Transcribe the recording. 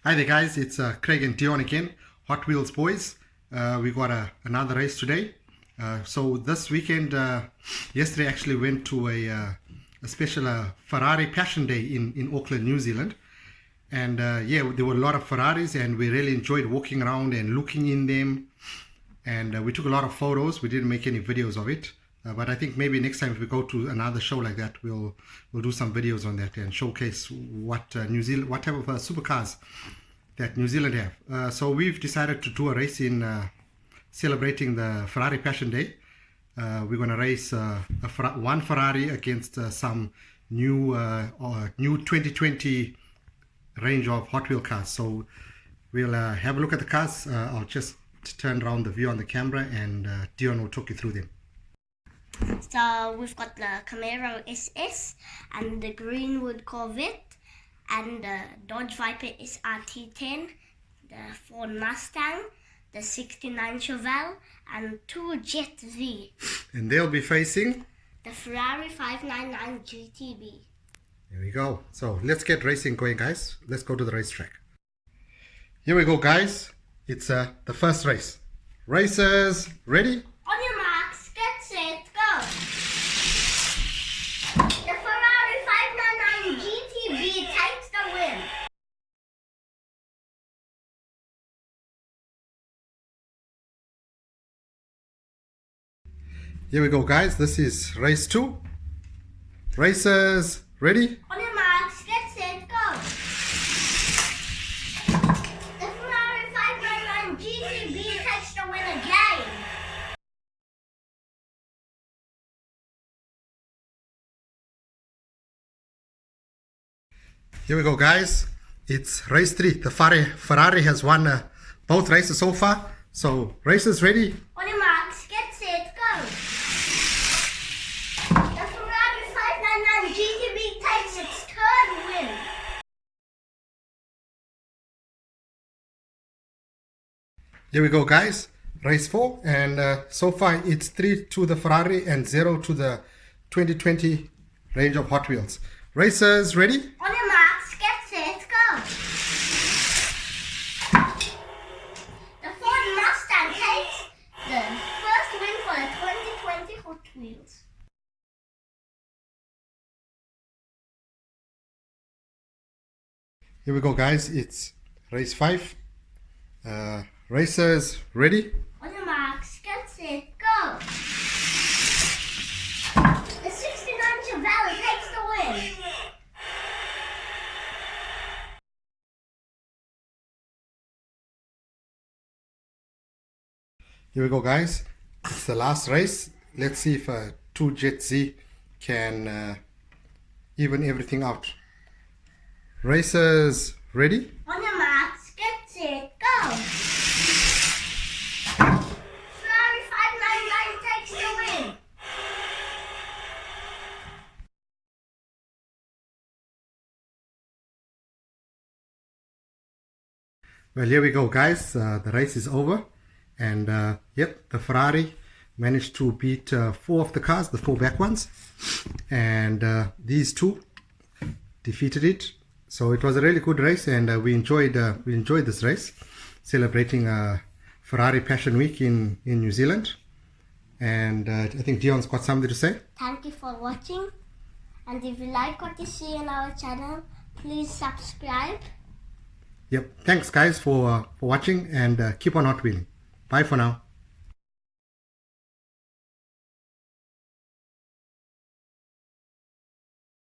Hi there guys, it's Craig and Dion again, Hot Wheels boys. We got another race today. So this weekend, yesterday actually went to a special Ferrari Passion Day in Auckland, New Zealand. And yeah, there were a lot of Ferraris and we really enjoyed walking around and looking in them. And we took a lot of photos. We didn't make any videos of it. But I think maybe next time if we go to another show like that, we'll do some videos on that and showcase what what type of supercars that New Zealand have. So we've decided to do a race in celebrating the Ferrari Passion Day. We're going to race one Ferrari against some new 2020 range of Hot Wheel cars. So we'll have a look at the cars. I'll just turn around the view on the camera and Dion will talk you through them. So we've got the Camaro SS and the Greenwood Corvette and the Dodge Viper SRT10, the Ford Mustang, the 69 Chevelle and two Jet Z. And they'll be facing the Ferrari 599 GTB. There we go. So let's get racing going, guys. Let's go to the racetrack. Here we go, guys. It's the first race. Racers, ready? On your marks, get set, go! The Ferrari 599 GTB takes the win. Here we go, guys. This is race 2. Racers, ready? On your marks, get set, go! The Ferrari 599 GTB takes the win again. Here we go, guys. It's race 3. The Ferrari has won both races so far. So, racers ready? On your marks, get set, go! The Ferrari 599 GTB takes its third win. Here we go, guys. Race 4. And so far, it's 3 to the Ferrari and 0 to the 2020 range of Hot Wheels. Racers ready? On your marks, get set, go! The Ford Mustang takes the first win for the 2020 Hot Wheels. Here we go, guys. It's race 5. Racers ready? On your marks, get set, go! The 69 Chevelle takes the win. Here we go, guys. It's the last race. Let's see if 2 Jet Z can even everything out. Racers ready? On your marks, get set, go! Ferrari 599 takes the win. Well, here we go, guys. The race is over. And yep, the Ferrari managed to beat 4 of the cars, the 4 back ones. And these 2 defeated it. So it was a really good race, and we enjoyed this race, celebrating Ferrari Passion Week in New Zealand. And I think Dion's got something to say. Thank you for watching, and if you like what you see on our channel, please subscribe. Yep, thanks guys for watching, and keep on Hot Wheeling. Bye for now.